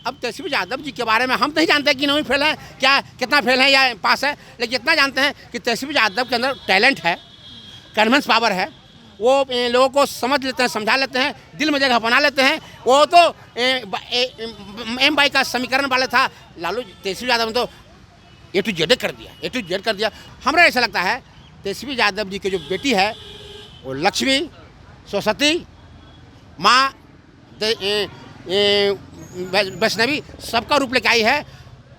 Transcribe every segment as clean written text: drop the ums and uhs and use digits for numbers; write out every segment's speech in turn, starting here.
अब तेजस्वी यादव जी के बारे में हम नहीं जानते कि नहीं फेल है, क्या कितना फेल है या पास है, लेकिन इतना जानते हैं कि तेजस्वी यादव के अंदर टैलेंट है, कन्विंस पावर है, वो लोगों को समझ लेते हैं, समझा लेते हैं, दिल में जगह बना लेते हैं। वो तो एम बाई का समीकरण वाले था, लालू तेजस्वी यादव ने तो ए टू जेड कर दिया, ए टू जेड कर दिया। हमें ऐसा लगता है तेजस्वी यादव जी की जो बेटी है वो लक्ष्मी सरस्वती माँ वैष्णवी सबका रूप लेके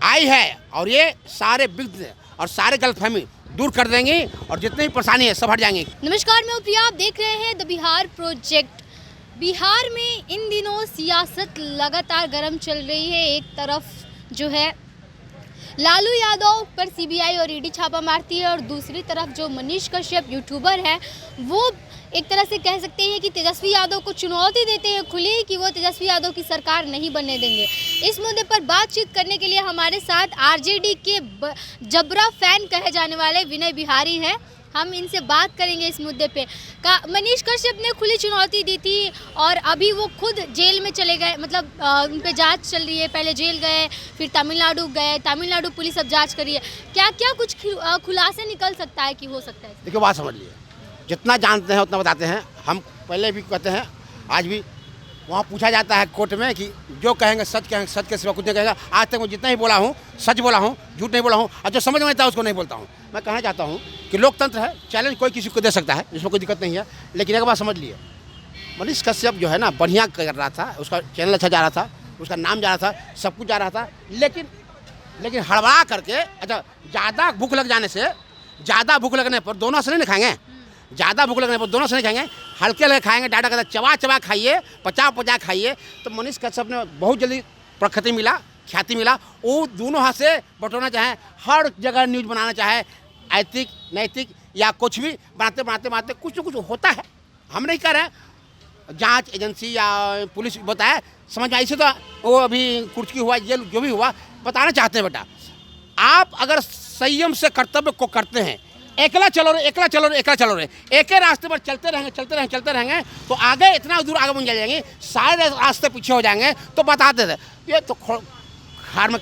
आई है और ये सारे विघ्न और सारे गलतफहमी दूर कर देंगी और जितनी भी परेशानी है सब हट जाएंगी। नमस्कार, मैं प्रिया, आप देख रहे हैं द बिहार प्रोजेक्ट। बिहार में इन दिनों सियासत लगातार गर्म चल रही है। एक तरफ जो है लालू यादव पर सीबीआई और ईडी छापा मारती है और दूसरी तरफ जो मनीष कश्यप यूट्यूबर है वो एक तरह से कह सकते हैं कि तेजस्वी यादव को चुनौती देते हैं खुली कि वो तेजस्वी यादव की सरकार नहीं बनने देंगे। इस मुद्दे पर बातचीत करने के लिए हमारे साथ आरजेडी के जबरा फैन कहे जाने वाले विनय बिहारी हैं। हम इनसे बात करेंगे इस मुद्दे पे। मनीष कश्यप ने खुली चुनौती दी थी और अभी वो खुद जेल में चले गए, मतलब उन पे जांच चल रही है। पहले जेल गए, फिर तमिलनाडु गए, तमिलनाडु पुलिस अब जांच कर रही है। क्या क्या कुछ खुलासे निकल सकता है कि हो सकता है? देखिए, बात समझ लीजिए, जितना जानते हैं उतना बताते हैं। हम पहले भी कहते हैं, आज भी वहाँ पूछा जाता है कोर्ट में कि जो कहेंगे सच कहेंगे, सच के सिवा कुछ नहीं कहेगा। आज तक मैं जितना ही बोला हूँ सच बोला हूँ, झूठ नहीं बोला हूँ, और जो समझ में आता है उसको नहीं बोलता हूँ। मैं कहना चाहता हूँ कि लोकतंत्र है, चैलेंज कोई किसी को दे सकता है, इसमें कोई दिक्कत नहीं है। लेकिन एक बात समझ लिए, मनीष कश्यप जो है ना बढ़िया कर रहा था, उसका चैनल अच्छा जा रहा था, उसका नाम जा रहा था, सब कुछ जा रहा था, लेकिन हड़बड़ा करके, अच्छा ज़्यादा भूख लग जाने से, ज़्यादा भूख लगने पर दोनों से नहीं खाएंगे, ज़्यादा भूख लगने पर दोनों से नहीं खाएंगे, हल्के हल्के खाएंगे, डाटा कहता चबा चबा खाइए, पचा खाइए। तो मनीष कश्यप ने बहुत जल्दी प्रख्याति मिला, ख्याति मिला। वो दोनों हाथ से बटोरना चाहे, हर जगह न्यूज़ बनाना चाहे, ऐतिक नैतिक या कुछ भी बनाते कुछ न कुछ होता है। हम नहीं कह रहे, जांच एजेंसी या पुलिस बताए समझ में आई से तो वो अभी कुर्की हुआ, जेल जो भी हुआ बताना चाहते हैं। बेटा, आप अगर संयम से कर्तव्य को करते हैं, एकला चलो रे, एक ही रास्ते पर चलते रहेंगे तो आगे इतना दूर आगे बन जाएंगे, सारे रास्ते पीछे हो जाएंगे। तो बताते थे ये तो खाम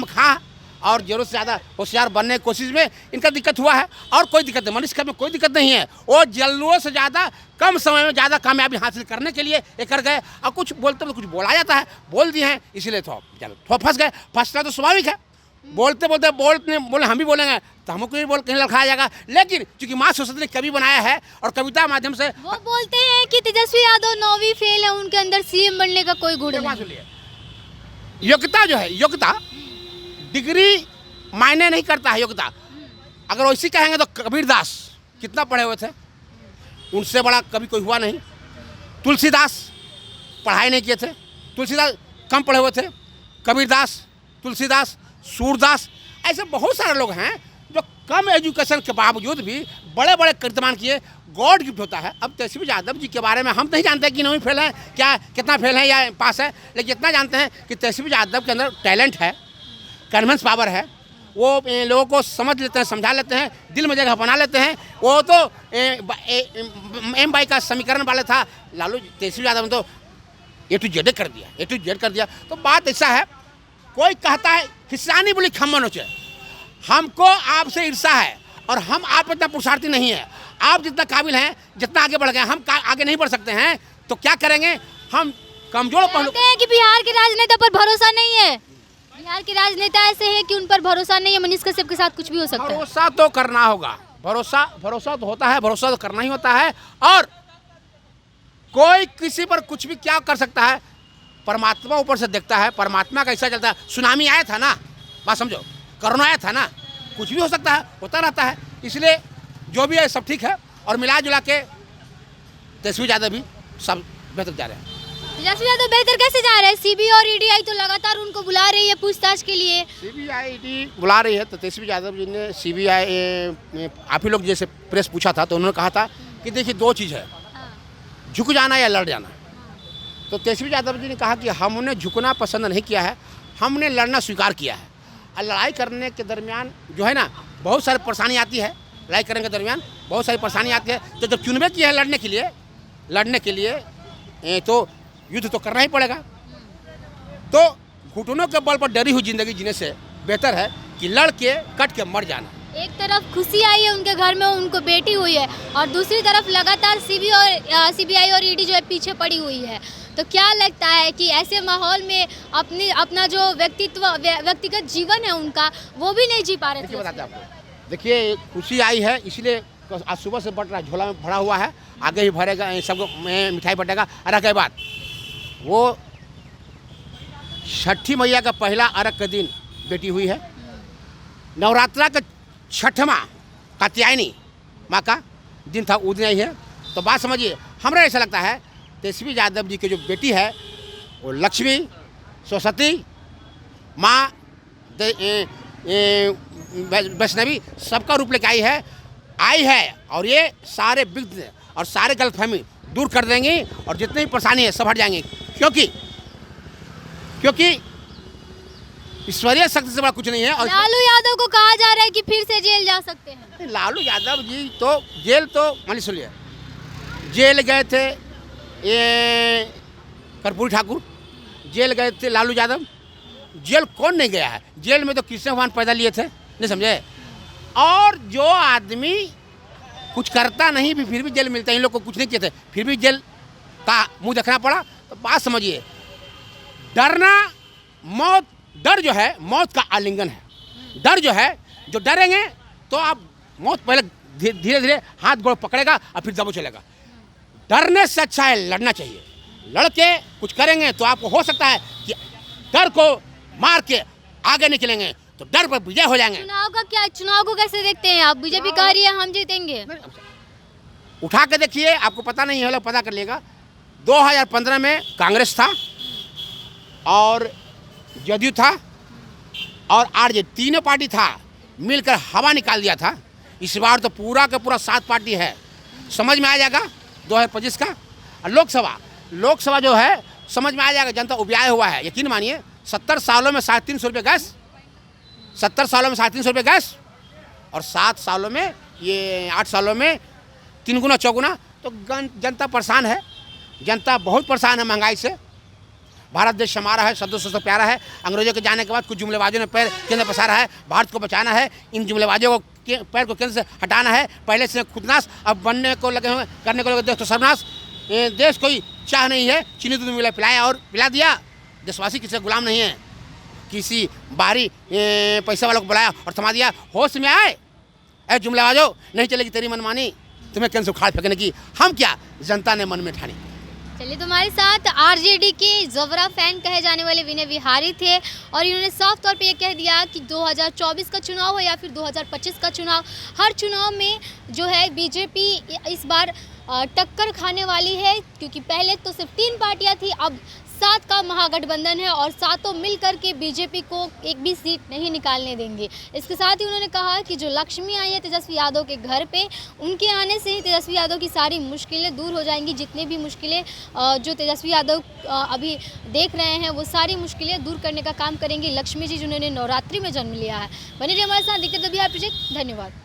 खा और जरूरत से ज़्यादा होशियार बनने की कोशिश में इनका दिक्कत हुआ है, और कोई दिक्कत नहीं। मनीष में कोई दिक्कत नहीं है, वो जरूरत से ज़्यादा कम समय में ज़्यादा कामयाबी हासिल करने के लिए ये कर गए। और कुछ बोलते तो कुछ बोला जाता है, बोल दिए हैं इसलिए तो फंस गए। फंसना तो स्वाभाविक है, बोलते बोले हम भी बोलेंगे तो हमको भी बोल कहीं लड़खाया जाएगा। लेकिन चूंकि माँ सरस्वती ने कवि बनाया है और कविता माध्यम से वो बोलते हैं कि तेजस्वी यादव 9वीं फेल है, उनके अंदर सीएम बनने का कोई गुण नहीं। योग्यता जो है, योग्यता डिग्री मायने नहीं करता है। योग्यता अगर वैसे कहेंगे तो कबीरदास कितना पढ़े हुए थे, उनसे बड़ा कभी कोई हुआ नहीं। तुलसीदास पढ़ाई नहीं किए थे, तुलसीदास कम पढ़े हुए थे। कबीरदास, तुलसीदास, सूरदास, ऐसे बहुत सारे लोग हैं जो कम एजुकेशन के बावजूद भी बड़े बड़े कीर्तिमान किए। गॉड गिफ्ट होता है। अब तेजस्वी यादव जी के बारे में हम नहीं जानते कि नहीं फेल है, क्या कितना फेल है या पास है, लेकिन इतना जानते हैं कि तेजस्वी यादव के अंदर टैलेंट है, कन्विंस पावर है, वो लोगों को समझ लेते हैं, समझा लेते हैं, दिल में जगह बना लेते हैं। वो तो एम बाई का समीकरण वाले था, लालू तेजस्वी यादव ने तो ए टू जेड कर दिया। तो बात ऐसा है, कोई कहता है खिसानी बोली खम्मन होचे, हमको आपसे ईर्षा है और हम आप इतना पुरुषार्थी नहीं है। आप जितना काबिल हैं, जितना आगे बढ़ गए, हम आगे नहीं बढ़ सकते हैं। तो क्या करेंगे, हम कमजोर पहलू हैं कि बिहार के राजनेता पर भरोसा नहीं है। बिहार के राजनेता ऐसे हैं कि उन पर भरोसा नहीं है। मनीष कश्यप के साथ कुछ भी हो सकता है। भरोसा तो करना होगा, भरोसा तो होता है, भरोसा तो करना ही होता है। और कोई किसी पर कुछ भी क्या कर सकता है, परमात्मा ऊपर से देखता है, परमात्मा कैसा चलता है। सुनामी आया था ना, बात समझो, कोरोना आया था ना, कुछ भी हो सकता है, होता रहता है। इसलिए जो भी है सब ठीक है, और मिला जुला के तेजस्वी यादव भी सब बेहतर जा रहे हैं। तेजस्वी यादव बेहतर कैसे जा रहे हैं? सीबीआई और ईडी तो लगातार उनको बुला रही है पूछताछ के लिए। सीबीआई ईडी बुला रही है तो तेजस्वी यादव जी ने सीबीआई, आप ही लोग जैसे प्रेस पूछा था तो उन्होंने कहा था कि देखिए दो चीज़ है, झुक जाना या लड़ जाना। तो तेजस्वी यादव जी ने कहा कि हमने झुकना पसंद नहीं किया है, हमने लड़ना स्वीकार किया है। और लड़ाई करने के दरमियान जो है ना बहुत सारी परेशानी आती है, लड़ाई करने के दरमियान बहुत सारी परेशानी आती है। तो जब चुनवे किया है लड़ने के लिए तो युद्ध तो करना ही पड़ेगा। तो घुटनों के बल पर डरी हुई ज़िंदगी जीने से बेहतर है कि लड़ के कट के मर जाना। एक तरफ खुशी आई है उनके घर में, उनको बेटी हुई है, और दूसरी तरफ लगातार सीबीआई और ईडी जो है पीछे पड़ी हुई है। तो क्या लगता है कि ऐसे माहौल में अपना जो व्यक्तिगत जीवन है उनका, वो भी नहीं जी पा रहे थे? देखिए बताते हैं आपको, देखिए खुशी आई है इसलिए आज सुबह से बट रहा, झोला में भरा हुआ है, आगे ही भरेगा, सबको मिठाई बटेगा। अरग के बाद वो छठी मैया का पहला अरग के दिन बेटी हुई है, नवरात्रा का छठवां कात्यायनी माँ का दिन था, उस दिन आई है। तो बात समझिए, हमरा ऐसा लगता है तेजस्वी यादव जी की जो बेटी है वो लक्ष्मी, सरस्वती माँ, वैष्णवी सबका रूप लेके आई है और ये सारे विघ्न और सारे गलतफहमी दूर कर देंगी और जितनी भी परेशानी है सब हट जाएंगी, क्योंकि ईश्वरीय शक्ति से बड़ा कुछ नहीं है। और लालू यादव को कहा जा रहा है कि फिर से जेल जा सकते हैं। लालू यादव जी तो जेल तो मान सुनिए, जेल गए थे ये कर्पूरी ठाकुर, जेल गए थे लालू यादव, जेल कौन नहीं गया है? जेल में तो कृष्ण भगवान पैदा लिए थे, नहीं समझे? और जो आदमी कुछ करता नहीं भी फिर भी जेल मिलता है, इन लोग को कुछ नहीं किए थे फिर भी जेल का मुंह देखना पड़ा। तो बात समझिए, डरना मौत, डर जो है मौत का आलिंगन है। डर जो है, जो डरेंगे तो आप मौत पहले धीरे धीरे हाथ गोड़ पकड़ेगा और फिर दबो चलेगा। डरने से अच्छा है लड़ना चाहिए, लड़के कुछ करेंगे तो आपको हो सकता है कि डर को मार के आगे निकलेंगे तो डर पर विजय हो जाएंगे। चुनाव को कैसे देखते हैं आप? बीजेपी कह रही है हम जीतेंगे। उठा के देखिए, आपको पता नहीं है, लोग पता कर लेगा। 2015 में कांग्रेस था और जदयू था और आरजेडी, तीनों पार्टी था, मिलकर हवा निकाल दिया था। इस बार तो पूरा का पूरा 7 पार्टी है, समझ में आ जाएगा 2025 का। और लोकसभा जो है समझ में आ जाएगा, जनता उबियाए हुआ है। यकीन मानिए 70 सालों में 350 रुपये गैस, 70 सालों में 350 रुपये गैस, और 7 सालों में ये 8 सालों में 3 गुना 4 गुना। तो जनता परेशान है, जनता बहुत परेशान है महंगाई से। भारत देश हमारा है, सदों से प्यारा है। अंग्रेजों के जाने के बाद कुछ जुमलेबाजों ने पैर केंद्र पसारा है, भारत को बचाना है, इन जुमलेबाजों को पैर को केंद्र से हटाना है। पहले से खुदनाश अब बनने को लगे हुए, करने को लगे देश तो सर्वनाश। देश कोई चाह नहीं है, चीनी दूध मिला पिलाया और पिला दिया। देशवासी किसी गुलाम नहीं है, किसी बाहरी पैसा वालों को बुलाया और थमा दिया। होश में आए ऐ जुमलेबाजों, नहीं चलेगी तेरी मनमानी, तुम्हें केंद्र से उखाड़ फेंकने की हम क्या, जनता ने मन में ठानी। चलिए, तुम्हारे साथ आरजेडी के जबरा फैन कहे जाने वाले विनय विहारी थे और इन्होंने साफ तौर पे ये कह दिया कि 2024 का चुनाव हो या फिर 2025 का चुनाव, हर चुनाव में जो है बीजेपी इस बार टक्कर खाने वाली है, क्योंकि पहले तो सिर्फ 3 पार्टियां थी, अब 7 का महागठबंधन है और सातों मिलकर के बीजेपी को एक भी सीट नहीं निकालने देंगे। इसके साथ ही उन्होंने कहा कि जो लक्ष्मी आई है तेजस्वी यादव के घर पे, उनके आने से ही तेजस्वी यादव की सारी मुश्किलें दूर हो जाएंगी। जितने भी मुश्किलें जो तेजस्वी यादव अभी देख रहे हैं वो सारी मुश्किलें दूर करने का काम करेंगे लक्ष्मी जी, जिन्होंने नवरात्रि में जन्म लिया है। बने रहिए हमारे साथ, देखते रहिए बिहार प्रोजेक्ट। धन्यवाद।